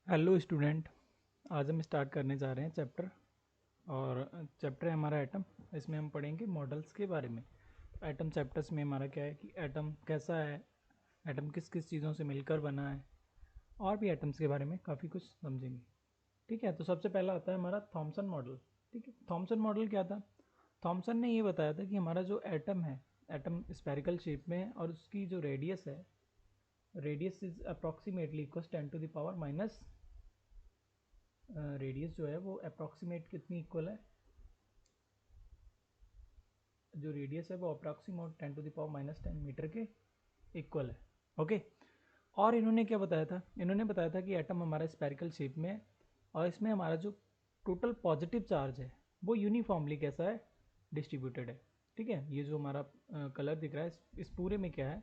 Hello student. आज हम start करने जा रहे हैं चैप्टर। और चैप्टर है हमारा एटम। इसमें हम पढ़ेंगे मॉडल्स के बारे में। एटम चैप्टर्स में हमारा क्या है कि एटम कैसा है, एटम किस किस चीज़ों से मिलकर बना है, और भी एटम्स के बारे में काफ़ी कुछ समझेंगे। ठीक है, तो सबसे पहला आता है हमारा थॉमसन मॉडल। ठीक है, थॉमसन मॉडल क्या था? थॉमसन ने ये बताया था कि हमारा जो एटम है, एटम स्पेरिकल शेप में है और उसकी जो रेडियस है, radius is approximately equal 10⁻⁻, radius जो है वो अप्रॉक्सीमेट कितनी इक्वल है, जो रेडियस है वो अप्रॉक्सीमेट 10⁻⁻10 मीटर के इक्वल है। ओके। और इन्होंने क्या बताया था? इन्होंने बताया था कि एटम हमारा स्पेरिकल शेप में है और इसमें हमारा जो टोटल पॉजिटिव चार्ज है वो यूनिफॉर्मली कैसा है, डिस्ट्रीब्यूटेड है। ठीक है, ये जो हमारा कलर दिख रहा है इस पूरे में क्या है,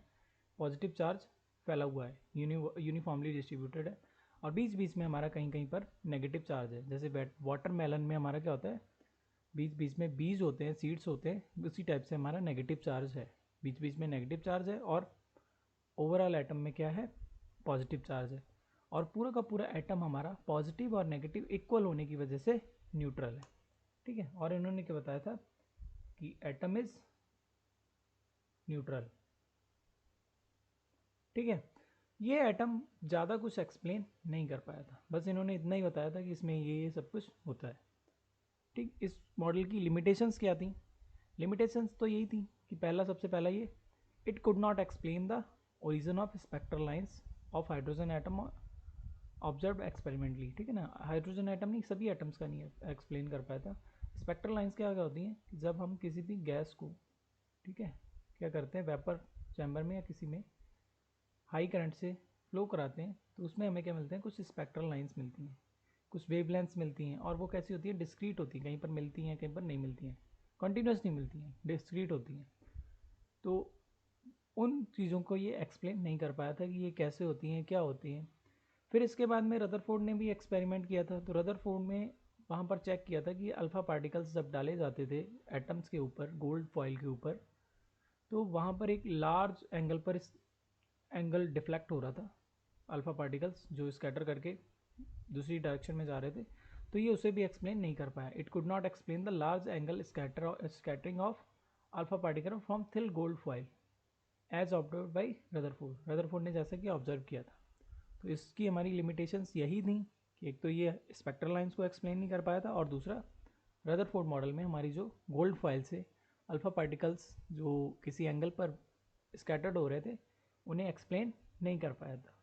पॉजिटिव चार्ज फैला हुआ है, यूनिफॉर्मली डिस्ट्रीब्यूटेड है। और बीच बीच में हमारा कहीं कहीं पर नेगेटिव चार्ज है। जैसे वाटरमेलन में हमारा क्या होता है, बीच बीच में बीज होते हैं, सीड्स होते हैं, उसी टाइप से हमारा नेगेटिव चार्ज है, बीच बीच में नेगेटिव चार्ज है। और ओवरऑल एटम में क्या है, पॉजिटिव चार्ज है। और पूरा का पूरा एटम हमारा पॉजिटिव और नेगेटिव इक्वल होने की वजह से न्यूट्रल है। ठीक है, और इन्होंने क्या बताया था कि एटम इज न्यूट्रल। ठीक है, ये एटम ज़्यादा कुछ एक्सप्लेन नहीं कर पाया था, बस इन्होंने इतना ही बताया था कि इसमें ये सब कुछ होता है। ठीक, इस मॉडल की लिमिटेशंस क्या थी? लिमिटेशंस तो यही थी कि पहला, सबसे पहला ये, it could not explain the origin of spectral lines of hydrogen atom observe experimentally. ठीक है ना, हाइड्रोजन एटम नहीं, सभी एटम्स का नहीं एक्सप्लेन कर पाया था। स्पेक्ट्रल लाइंस क्या क्या होती हैं कि जब हम किसी भी गैस को, ठीक है, क्या करते हैं, वेपर चैम्बर में या किसी में हाई करंट से फ्लो कराते हैं तो उसमें हमें क्या मिलते हैं, कुछ स्पेक्ट्रल लाइंस मिलती हैं, कुछ वेवलेंथ्स मिलती हैं। और वो कैसी होती है, डिस्क्रीट होती है, कहीं पर मिलती हैं कहीं पर नहीं मिलती हैं, कंटिन्यूस नहीं मिलती हैं, डिस्क्रीट होती हैं। तो उन चीज़ों को ये एक्सप्लेन नहीं कर पाया था कि ये कैसे होती हैं, क्या होती हैं। फिर इसके बाद में रदरफोर्ड ने भी एक्सपेरिमेंट किया था। तो रदरफोर्ड में वहाँ पर चेक किया था कि अल्फ़ा पार्टिकल्स जब डाले जाते थे एटम्स के ऊपर, गोल्ड फॉइल के ऊपर, तो वहाँ पर एक लार्ज एंगल पर एंगल डिफ्लेक्ट हो रहा था, अल्फ़ा पार्टिकल्स जो स्कैटर करके दूसरी डायरेक्शन में जा रहे थे। तो ये उसे भी एक्सप्लेन नहीं कर पाया। It could not explain the large angle scattering of alpha particle from thin gold foil as observe by Rutherford. Rutherford ने जैसे कि ऑब्जर्व किया था। तो इसकी हमारी लिमिटेशंस यही थी कि एक तो ये स्पेक्ट्रल लाइंस को एक्सप्लेन नहीं कर पाया था, और दूसरा रदरफोर्ड मॉडल में हमारी जो गोल्ड फॉइल से अल्फ़ा पार्टिकल्स जो किसी एंगल पर स्कैटर्ड हो रहे थे उन्हें एक्सप्लेन नहीं कर पाया था।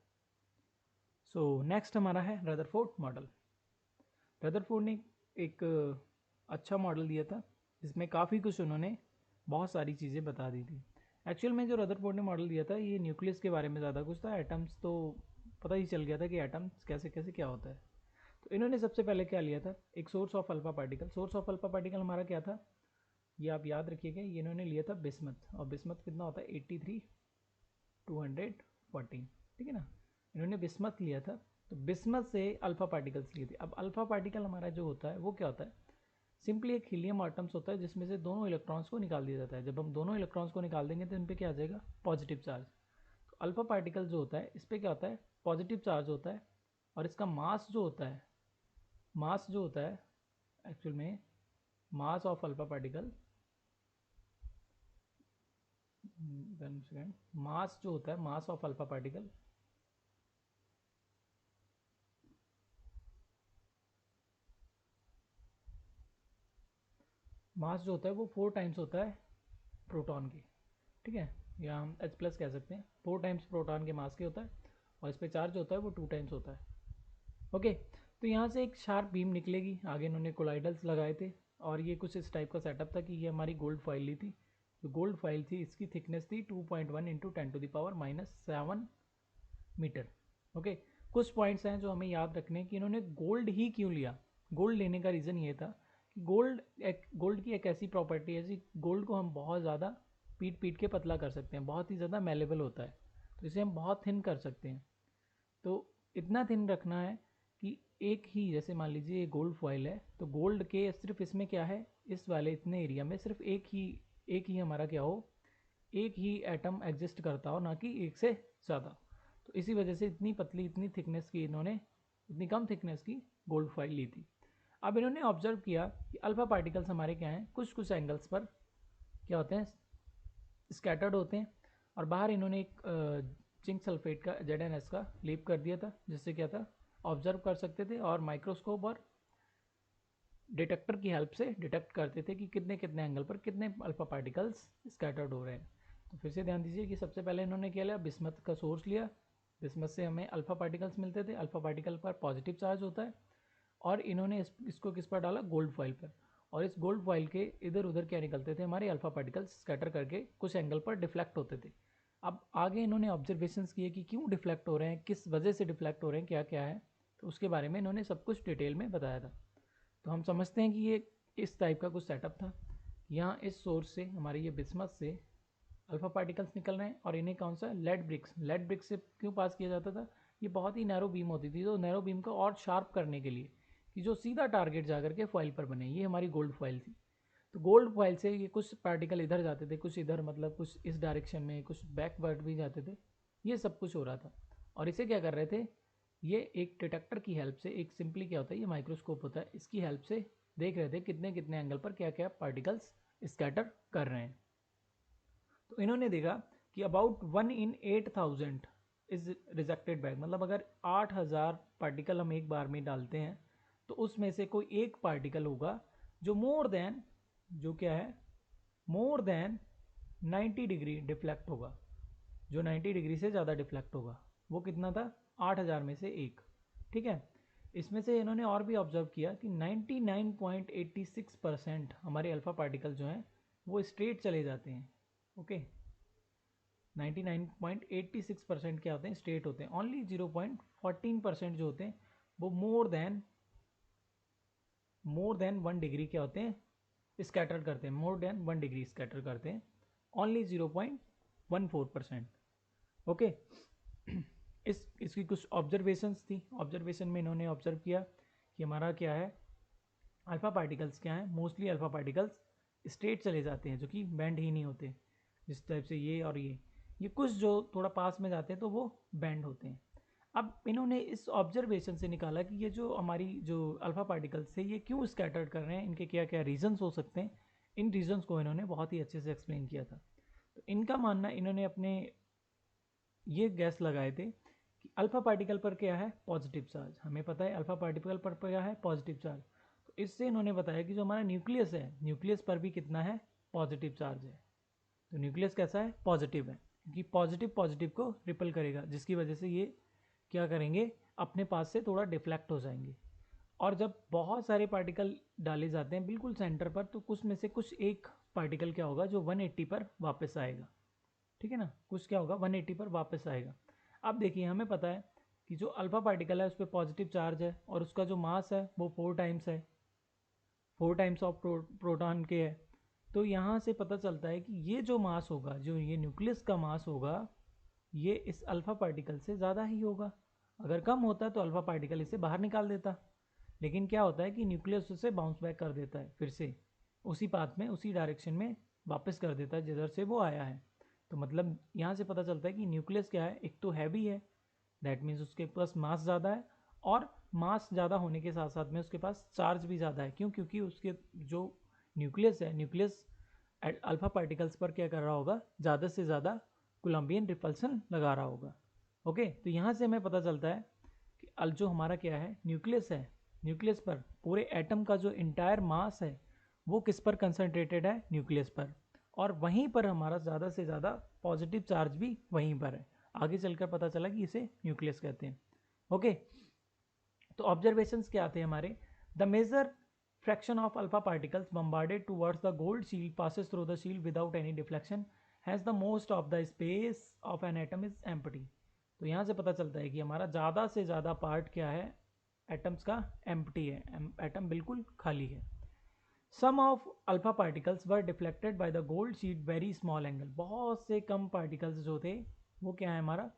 सो नेक्स्ट हमारा है रदरफोर्ड मॉडल। रदरफोर्ड ने एक अच्छा मॉडल दिया था जिसमें काफ़ी कुछ उन्होंने बहुत सारी चीज़ें बता दी थी। एक्चुअल में जो रदरफोर्ड ने मॉडल दिया था ये न्यूक्लियस के बारे में ज़्यादा कुछ था, एटम्स तो पता ही चल गया था कि एटम्स कैसे कैसे क्या होता है। तो इन्होंने सबसे पहले क्या लिया था, एक source of alpha particle. Source of alpha particle हमारा क्या था, ये आप याद रखिएगा, ये इन्होंने लिया था बिस्मथ। और बिस्मथ कितना होता है, 83 214। ठीक है ना, इन्होंने बिस्मथ लिया था। तो बिस्मथ से अल्फा पार्टिकल्स लिए थे। अब अल्फा पार्टिकल हमारा जो होता है वो क्या होता है, सिंपली एक हीलियम आटम्स होता है जिसमें से दोनों इलेक्ट्रॉन्स को निकाल दिया जाता है। जब हम दोनों इलेक्ट्रॉन्स को निकाल देंगे तो इन पर क्या आ जाएगा, पॉजिटिव चार्ज। तो अल्फा पार्टिकल जो होता है इस पर क्या होता है, पॉजिटिव चार्ज होता है। और इसका मास जो होता है, मास जो होता है एक्चुअल में, mass of alpha particle, second, mass जो होता है, mass of alpha particle, mass जो होता है वो 4 टाइम्स होता है प्रोटॉन के। ठीक है, या हम एच प्लस कह सकते हैं, 4 टाइम्स प्रोटॉन के मास के होता है। और इस पर चार्ज होता है वो 2 टाइम्स होता है। ओके, तो यहाँ से एक शार्प बीम निकलेगी। आगे इन्होंने कोलाइडल्स लगाए थे और ये कुछ इस टाइप का सेटअप था कि ये हमारी गोल्ड फॉइल ली थी। जो गोल्ड फॉइल थी इसकी थिकनेस थी 2.1 इंटू 10⁻⁻7 मीटर। ओके, कुछ पॉइंट्स हैं जो हमें याद रखने कि इन्होंने गोल्ड ही क्यों लिया। गोल्ड लेने का रीज़न ये था कि गोल्ड की एक ऐसी प्रॉपर्टी है जी, गोल्ड को हम बहुत ज़्यादा पीट पीट के पतला कर सकते हैं, बहुत ही ज़्यादा मेलेबल होता है, तो इसे हम बहुत थिन कर सकते हैं। तो इतना थिन रखना है कि एक ही, जैसे मान लीजिए ये गोल्ड फॉइल है तो गोल्ड के सिर्फ इसमें क्या है, इस वाले इतने एरिया में सिर्फ एक ही हमारा क्या हो, एक ही एटम एग्जिस्ट करता हो, ना कि एक से ज़्यादा। तो इसी वजह से इतनी पतली, इतनी थिकनेस की इन्होंने उतनी कम थिकनेस की गोल्ड फॉइल ली थी। अब इन्होंने ऑब्जर्व किया कि अल्फा पार्टिकल्स हमारे क्या हैं, कुछ कुछ एंगल्स पर क्या होते हैं, स्कैटर्ड होते हैं। और बाहर इन्होंने एक जिंक सल्फेट का ZnS का लेप कर दिया था, जिससे क्या था, ऑब्जर्व कर सकते थे और माइक्रोस्कोप और डिटेक्टर की हेल्प से डिटेक्ट करते थे कि कितने कितने एंगल पर कितने अल्फा पार्टिकल्स स्कैटर्ड हो रहे हैं। तो फिर से ध्यान दीजिए कि सबसे पहले इन्होंने क्या लिया, बिस्मथ का सोर्स लिया। बिस्मथ से हमें अल्फा पार्टिकल्स मिलते थे, अल्फा पार्टिकल पर पॉजिटिव चार्ज होता है। और इन्होंने इसको किस पर डाला, गोल्ड फॉइल पर। और इस गोल्ड फॉइल के इधर उधर क्या निकलते थे, हमारे अल्फा पार्टिकल्स स्कैटर करके कुछ एंगल पर डिफ्लेक्ट होते थे। अब आगे इन्होंने ऑब्जर्वेशंस किए कि क्यों डिफ्लेक्ट हो रहे हैं, किस वजह से डिफ्लेक्ट हो रहे हैं, क्या क्या है, तो उसके बारे में इन्होंने सब कुछ डिटेल में बताया था। तो हम समझते हैं कि ये इस टाइप का कुछ सेटअप था। यहाँ इस सोर्स से, हमारे ये बिस्मथ से अल्फा पार्टिकल्स निकल रहे हैं और इन्हें कौन सा, लेड ब्रिक्स से क्यों पास किया जाता था, ये बहुत ही नैरो बीम होती थी, तो नैरो बीम को और शार्प करने के लिए कि जो सीधा टारगेट जाकर के फॉइल पर बने। ये हमारी गोल्ड फॉइल थी। तो गोल्ड फॉइल से ये कुछ पार्टिकल इधर जाते थे, कुछ इधर, मतलब कुछ इस डायरेक्शन में, कुछ बैकवर्ड भी जाते थे। ये सब कुछ हो रहा था। और इसे क्या कर रहे थे, ये एक डिटेक्टर की हेल्प से, एक सिंपली क्या होता है, ये माइक्रोस्कोप होता है, इसकी हेल्प से देख रहे थे कितने कितने एंगल पर क्या क्या पार्टिकल्स स्कैटर कर रहे हैं। तो इन्होंने देखा कि about 1 in 8,000 is rejected back, मतलब अगर 8,000 पार्टिकल हम एक बार में डालते हैं तो उसमें से कोई एक पार्टिकल होगा जो मोर देन, जो क्या है, मोर देन 90 डिग्री डिफ्लेक्ट होगा, जो 90 डिग्री से ज़्यादा डिफ्लेक्ट होगा। वो कितना था, 8,000 में से एक। ठीक है। इसमें से इन्होंने और भी ऑब्जर्व किया कि 99.86% हमारे अल्फा पार्टिकल जो हैं वो स्ट्रेट चले जाते हैं। ओके, 99.86% क्या होते हैं, स्ट्रेट होते हैं। ओनली 0.14% जो होते हैं वो मोर देन 1 डिग्री क्या होते हैं, स्कैटर करते हैं, मोर देन 1 डिग्री स्कैटर करते हैं, ओनली 0.14%। ओके। इसकी कुछ ऑब्जर्वेशंस थी। ऑब्जर्वेशन में इन्होंने ऑब्जर्व किया कि हमारा क्या है, अल्फा पार्टिकल्स क्या है, मोस्टली अल्फा पार्टिकल्स स्ट्रेट चले जाते हैं, जो कि बैंड ही नहीं होते। जिस टाइप से ये और ये कुछ जो थोड़ा पास में जाते हैं तो वो बैंड होते हैं। अब इन्होंने इस ऑब्जर्वेशन से निकाला कि ये जो हमारी जो अल्फा पार्टिकल्स थे ये क्यों स्कैटर्ड कर रहे हैं, इनके क्या क्या रीजंस हो सकते हैं। इन रीजंस को इन्होंने बहुत ही अच्छे से एक्सप्लेन किया था। तो इनका मानना, इन्होंने अपने ये गैस लगाए थे कि अल्फा पार्टिकल पर क्या है, पॉजिटिव चार्ज। हमें पता है अल्फा पार्टिकल पर क्या है, पॉजिटिव चार्ज। तो इससे इन्होंने बताया कि जो हमारा न्यूक्लियस है, न्यूक्लियस पर भी कितना है, पॉजिटिव चार्ज है। तो न्यूक्लियस कैसा है, पॉजिटिव है, क्योंकि पॉजिटिव पॉजिटिव को रिपल करेगा, जिसकी वजह से ये क्या करेंगे, अपने पास से थोड़ा डिफ्लेक्ट हो जाएंगे। और जब बहुत सारे पार्टिकल डाले जाते हैं बिल्कुल सेंटर पर, तो कुछ में से कुछ एक पार्टिकल क्या होगा जो 180 पर वापस आएगा। ठीक है ना, कुछ क्या होगा 180 पर वापस आएगा। अब देखिए, हमें पता है कि जो अल्फा पार्टिकल है उस पर पॉजिटिव चार्ज है और उसका जो मास है वो 4 टाइम्स है, 4 टाइम्स ऑफ प्रोटॉन के है। तो यहाँ से पता चलता है कि ये जो मास होगा, जो ये न्यूक्लियस का मास होगा, ये इस अल्फा पार्टिकल से ज़्यादा ही होगा। अगर कम होता तो अल्फा पार्टिकल इसे बाहर निकाल देता, लेकिन क्या होता है कि न्यूक्लियस उसे बाउंस बैक कर देता है, फिर से उसी पाथ में, उसी डायरेक्शन में वापस कर देता है जिधर से वो आया है। तो मतलब यहाँ से पता चलता है कि न्यूक्लियस क्या है, एक तो हैवी है, दैट मीन्स उसके पास मास ज़्यादा है, और मास ज़्यादा होने के साथ साथ में उसके पास चार्ज भी ज़्यादा है। क्यों? क्योंकि उसके जो न्यूक्लियस है, न्यूक्लियस अल्फा पार्टिकल्स पर क्या कर रहा होगा, ज़्यादा से ज़्यादा कोलम्बियन रिपल्सन लगा रहा होगा। ओके, तो यहाँ से हमें पता चलता है कि जो हमारा क्या है, न्यूक्लियस है, न्यूक्लियस पर पूरे एटम का जो इंटायर मास है वो किस पर कंसंट्रेटेड है, न्यूक्लियस पर। और वहीं पर हमारा ज़्यादा से ज़्यादा पॉजिटिव चार्ज भी वहीं पर है। आगे चलकर पता चला कि इसे न्यूक्लियस कहते हैं। ओके, तो ऑब्जर्वेशंस क्या आते हैं हमारे, the major fraction of alpha particles bombarded towards the gold shield passes through the shield without any deflection has the most of the space of an atom is empty. तो यहाँ से पता चलता है कि हमारा ज़्यादा से ज़्यादा पार्ट क्या है, एटम्स का एम्प्टी है, एटम बिल्कुल खाली है। Some of alpha particles were deflected by the gold sheet very small angle. बहुत से कम पार्टिकल्स जो थे वो क्या है, हमारा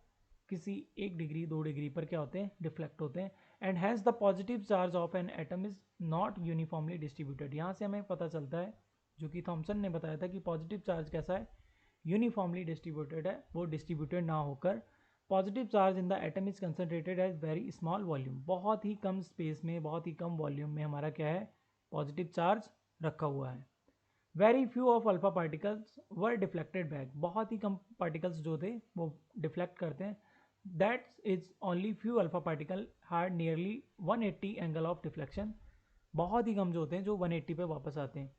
किसी 1 डिग्री 2 डिग्री पर क्या होते हैं, डिफ्लेक्ट होते हैं। And has the positive charge of an atom is not uniformly distributed. यहाँ से हमें पता चलता है, जो कि थॉमसन ने बताया था, कि पॉजिटिव चार्ज कैसा है, यूनिफॉर्मली डिस्ट्रीब्यूटेड है, वो डिस्ट्रीब्यूटेड ना होकर positive charge in the atom is concentrated as very small volume, बहुत ही कम स्पेस में, बहुत ही कम वॉल्यूम में हमारा क्या है, पॉजिटिव चार्ज रखा हुआ है। Very few of alpha particles were deflected back, बहुत ही कम पार्टिकल्स जो थे वो डिफ्लेक्ट करते हैं। That is only few alpha particle had nearly 180 angle of deflection, बहुत ही कम जो होते हैं जो 180 पे वापस आते हैं।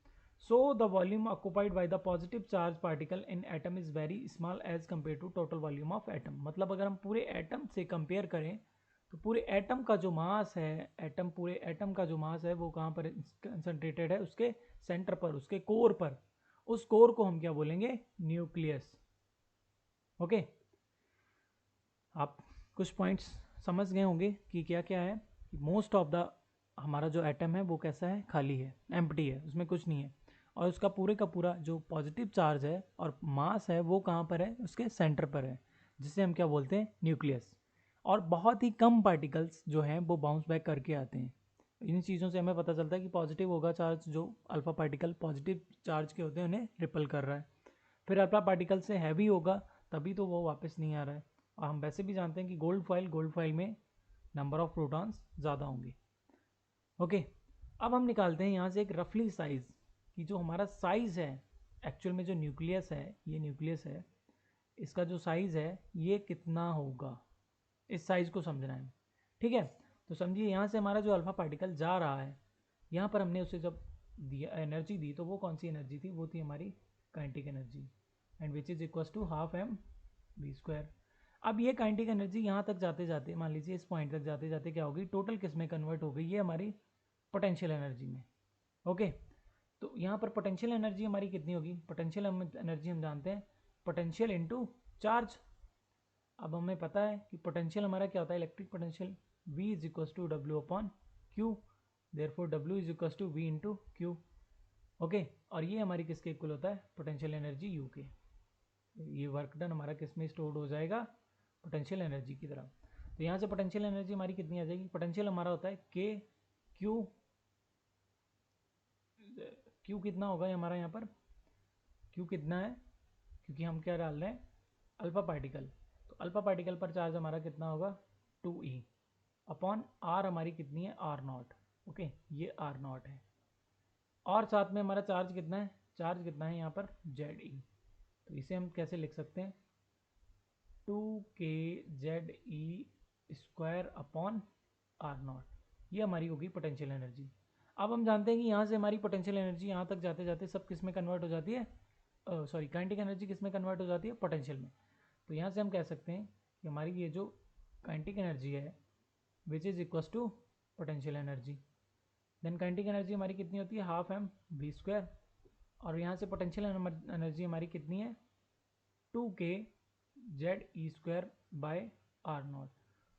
So the volume occupied by the positive charge particle in atom is very small as compare to total volume of atom, मतलब अगर हम पूरे एटम से कंपेयर करें तो पूरे एटम का जो मास है, पूरे एटम का जो मास है वो कहाँ पर कंसनट्रेटेड है, उसके सेंटर पर, उसके कोर पर। उस कोर को हम क्या बोलेंगे, न्यूक्लियस। ओके, आप कुछ पॉइंट्स समझ गए होंगे कि क्या क्या है। मोस्ट ऑफ द हमारा जो एटम है वो कैसा है, खाली है, एम्प्टी है, उसमें कुछ नहीं है, और उसका पूरे का पूरा जो पॉजिटिव चार्ज है और मास है वो कहाँ पर है, उसके सेंटर पर है, जिसे हम क्या बोलते हैं, न्यूक्लियस। और बहुत ही कम पार्टिकल्स जो हैं वो बाउंस बैक करके आते हैं। इन चीज़ों से हमें पता चलता है कि पॉजिटिव होगा चार्ज, जो अल्फा पार्टिकल पॉजिटिव चार्ज के होते हैं उन्हें रिपल कर रहा है। फिर अल्फा पार्टिकल से हैवी होगा तभी तो वो वापस नहीं आ रहा है। और हम वैसे भी जानते हैं कि गोल्ड फाइल में नंबर ऑफ प्रोटॉन्स ज़्यादा होंगे। ओके, अब हम निकालते हैं यहाँ से एक रफली साइज़ कि जो हमारा साइज़ है एक्चुअल में, जो न्यूक्लियस है, ये न्यूक्लियस है, इसका जो साइज़ है ये कितना होगा, इस साइज़ को समझना है। ठीक है, तो समझिए यहाँ से हमारा जो अल्फा पार्टिकल जा रहा है, यहाँ पर हमने उसे जब दिया एनर्जी दी तो वो कौन सी एनर्जी थी, वो थी हमारी kinetic energy, and which is equal to half M V square. अब ये काइनेटिक एनर्जी यहाँ तक जाते जाते, मान लीजिए इस पॉइंट तक जाते जाते क्या होगी, टोटल किस में कन्वर्ट हो गई, ये हमारी पोटेंशियल एनर्जी में। ओके, तो यहाँ पर पोटेंशियल एनर्जी हमारी कितनी होगी, पोटेंशियल एनर्जी हम जानते हैं पोटेंशियल इनटू चार्ज। अब हमें पता है कि पोटेंशियल हमारा क्या होता है, electric potential V is equal to W upon Q, therefore W is equal to V into Q. Okay, और ये हमारी किसके इक्वल होता है, पोटेंशियल एनर्जी U के। ये वर्क डन हमारा किस में स्टोर्ड हो जाएगा, पोटेंशियल एनर्जी की तरह। तो यहाँ से पोटेंशियल एनर्जी हमारी कितनी आ जाएगी, पोटेंशियल हमारा होता है K Q, Q कितना होगा हमारा यहाँ पर, Q कितना है, क्योंकि हम क्या डाल रहे हैं, अल्फा पार्टिकल, तो अल्फा पार्टिकल पर चार्ज हमारा कितना होगा 2E अपॉन आर, हमारी कितनी है आर नॉट। ओके, ये आर नॉट है, और साथ में हमारा चार्ज कितना है, चार्ज कितना है यहाँ पर ZE। तो इसे हम कैसे लिख सकते हैं, 2kZE square upon are not, ये हमारी होगी पोटेंशियल एनर्जी। अब हम जानते हैं कि यहाँ से हमारी पोटेंशियल एनर्जी यहाँ तक जाते जाते सब किस में कन्वर्ट हो जाती है, सॉरी काइनेटिक एनर्जी किस में कन्वर्ट हो जाती है, पोटेंशियल में। तो यहाँ से हम कह सकते हैं कि हमारी ये जो काइनेटिक एनर्जी है which is equal to potential energy, then kinetic energy हमारी कितनी होती है, हाफ एम वी स्क्वायर, और यहाँ से पोटेंशियल एनर्जी हमारी कितनी है 2kZE square by are not.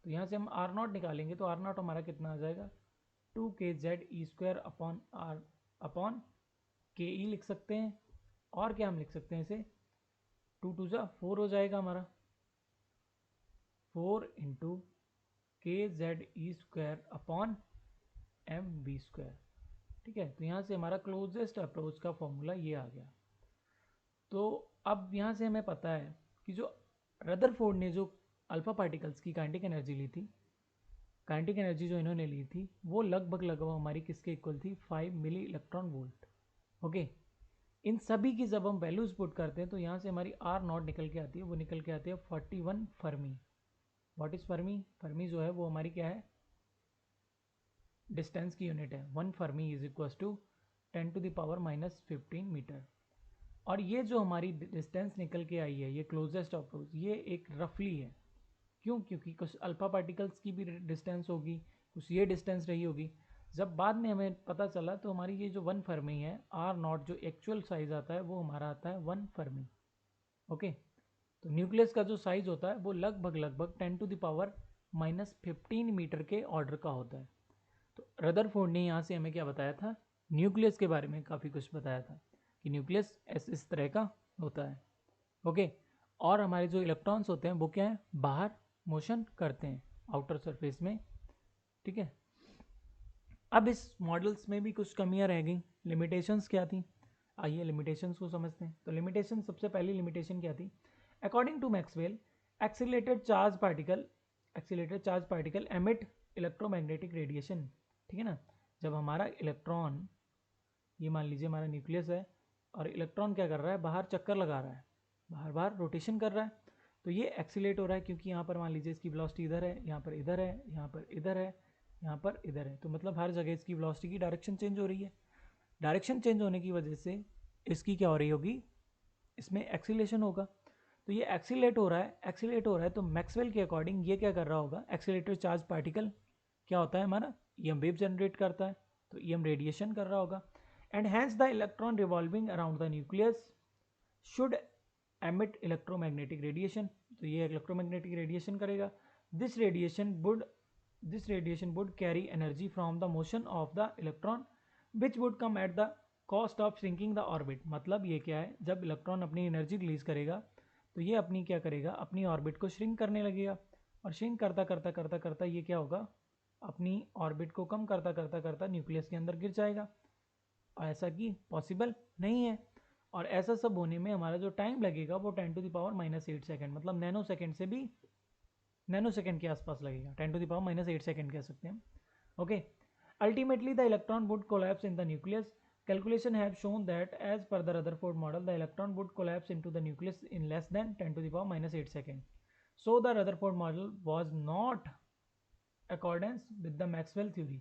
तो यहाँ से हम आर नॉट निकालेंगे तो आर नॉट हमारा कितना आ जाएगा 2kZE square upon R upon KE लिख सकते हैं, और क्या हम लिख सकते हैं इसे, 2 2 4 हो जाएगा हमारा, 4 into KZE square upon MV square. ठीक है, तो यहाँ से हमारा क्लोजेस्ट अप्रोच का फॉर्मूला ये आ गया। तो अब यहाँ से हमें पता है कि जो रदरफोर्ड ने जो अल्फा पार्टिकल्स की काइनेटिक एनर्जी ली थी, काइनेटिक एनर्जी जो इन्होंने ली थी वो लगभग हमारी किसके इक्वल थी, 5 मिली इलेक्ट्रॉन वोल्ट। ओके, इन सभी की जब हम वैल्यूज पुट करते हैं तो यहाँ से हमारी आर नॉट निकल के आती है, वो निकल के आती है 41 Fermi. What is Fermi, Fermi जो है वो हमारी क्या है, डिस्टेंस की यूनिट है। 1 fermi is equal to 10⁻⁻15 metre. और ये जो हमारी डिस्टेंस निकल के आई है, ये क्लोजेस्ट अप्रोच, ये एक रफली है। क्यों, क्योंकि कुछ अल्फा पार्टिकल्स की भी डिस्टेंस होगी, कुछ ये डिस्टेंस रही होगी। जब बाद में हमें पता चला तो हमारी ये जो 1 फर्मी है, आर नॉट जो एक्चुअल साइज आता है वो हमारा आता है 1 फर्मी। ओके, तो न्यूक्लियस का जो साइज होता है वो लगभग 10⁻⁻15 मीटर के ऑर्डर का होता है। तो रदरफोर्ड ने यहाँ से हमें क्या बताया था, न्यूक्लियस के बारे में काफ़ी कुछ बताया था कि न्यूक्लियस इस तरह का होता है। ओके, और हमारे जो इलेक्ट्रॉन्स होते हैं वो क्या है, बाहर मोशन करते हैं आउटर सरफेस में। ठीक है, अब इस मॉडल्स में भी कुछ कमियां रह गई। लिमिटेशंस क्या थी, आइए लिमिटेशंस को समझते हैं। तो लिमिटेशन, सबसे पहली लिमिटेशन क्या थी, according to Maxwell accelerated charge particle emit electromagnetic radiation, ठीक है ना। जब हमारा इलेक्ट्रॉन, ये मान लीजिए हमारा न्यूक्लियस है और इलेक्ट्रॉन क्या कर रहा है, बाहर चक्कर लगा रहा है, बाहर बाहर रोटेशन कर रहा है, तो ये एक्सीलेट हो रहा है क्योंकि यहाँ पर मान लीजिए इसकी वेलोसिटी इधर है, यहाँ पर इधर है, यहाँ पर इधर है, यहाँ पर इधर है, तो मतलब हर जगह इसकी वेलोसिटी की डायरेक्शन चेंज हो रही है। डायरेक्शन चेंज होने की वजह से इसकी क्या हो रही होगी, इसमें एक्सीलेशन होगा। तो ये एक्सीलेट हो रहा है तो मैक्सवेल के अकॉर्डिंग ये क्या कर रहा होगा, एक्सीलेटेड चार्ज पार्टिकल क्या होता है हमारा, ईएम वेव जनरेट करता है, तो ईएम रेडिएशन कर रहा होगा। And hence the electron revolving around the nucleus should emit electromagnetic radiation, तो ये इलेक्ट्रोमैग्नेटिक रेडिएशन करेगा। This radiation would carry energy from the motion of the electron which would come at the cost of shrinking the orbit. मतलब ये क्या है, जब electron अपनी energy release करेगा तो ये अपनी क्या करेगा, अपनी ऑर्बिट को श्रिंक करने लगेगा, और श्रिंक करता करता करता करता ये क्या होगा, अपनी ऑर्बिट को कम करता करता करता न्यूक्लियस के अंदर गिर जाएगा। और ऐसा कि पॉसिबल नहीं है। और ऐसा सब होने में हमारा जो टाइम लगेगा वो 10⁻⁻8 सेकेंड, मतलब नैनो सेकेंड से भी नैनो सेकेंड के आसपास लगेगा, 10⁻⁸ सेकेंड कह सकते हैं। Okay, ultimately the electron would collapse in the nucleus. Calculation have shown that as per the Rutherford model, the electron would collapse into the nucleus in less than 10⁻⁻8 seconds. So the Rutherford model was not accordance with the Maxwell theory.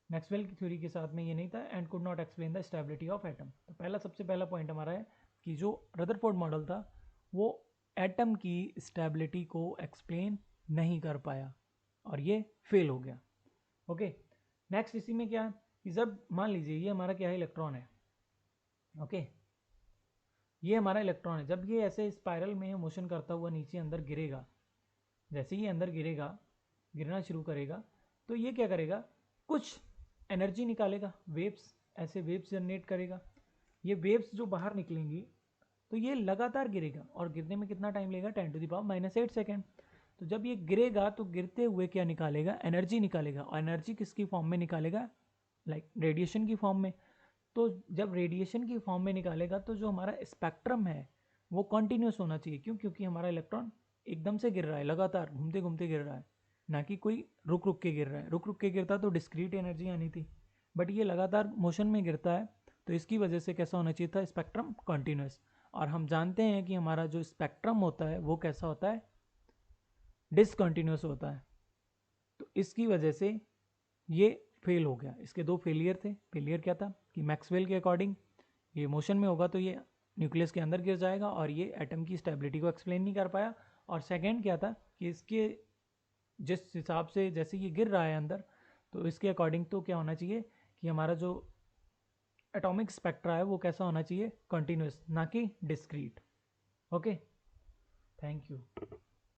Maxwell की theory के साथ में ये नहीं था, and could not explain the stability of atom. तो पहला सबसे पहला पॉइंट हमारा है कि जो रदरफोर्ड मॉडल था वो एटम की स्टेबिलिटी को एक्सप्लेन नहीं कर पाया और ये फेल हो गया। ओके, नेक्स्ट इसी में क्या है कि जब मान लीजिए ये हमारा क्या है, इलेक्ट्रॉन है। ओके, ये हमारा इलेक्ट्रॉन है, जब ये ऐसे स्पाइरल में मोशन करता हुआ नीचे अंदर गिरेगा, जैसे ही अंदर गिरेगा, गिरना शुरू करेगा, तो ये क्या करेगा, कुछ एनर्जी निकालेगा, वेव्स, ऐसे वेव्स जनरेट करेगा। ये वेव्स जो बाहर निकलेंगी तो ये लगातार गिरेगा, और गिरने में कितना टाइम लेगा, 10⁻⁻8 सेकेंड। तो जब ये गिरेगा तो गिरते हुए क्या निकालेगा, एनर्जी निकालेगा, और एनर्जी किसकी फॉर्म में निकालेगा, लाइक रेडिएशन की फॉर्म में। तो जब रेडिएशन की फॉर्म में निकालेगा तो जो हमारा स्पेक्ट्रम है वो कॉन्टीन्यूस होना चाहिए। क्यों, क्योंकि हमारा इलेक्ट्रॉन एकदम से गिर रहा है, लगातार घूमते घूमते गिर रहा है, ना कि कोई रुक रुक के गिर रहा है। रुक रुक के गिरता तो डिस्क्रीट एनर्जी आनी थी, बट ये लगातार मोशन में गिरता है, तो इसकी वजह से कैसा होना चाहिए था, स्पेक्ट्रम कॉन्टीन्यूस। और हम जानते हैं कि हमारा जो स्पेक्ट्रम होता है वो कैसा होता है, डिसकंटिन्यूस होता है। तो इसकी वजह से ये फेल हो गया। इसके दो फेलियर थे। फेलियर क्या था कि मैक्सवेल के अकॉर्डिंग ये मोशन में होगा तो ये न्यूक्लियस के अंदर गिर जाएगा और ये एटम की स्टेबिलिटी को एक्सप्लेन नहीं कर पाया। और सेकंड क्या था कि इसके जिस हिसाब से जैसे ये गिर रहा है अंदर, तो इसके अकॉर्डिंग तो क्या होना चाहिए कि हमारा जो एटॉमिक स्पेक्ट्रा है वो कैसा होना चाहिए, कंटिन्यूस, ना कि डिस्क्रीट। Okay, thank you.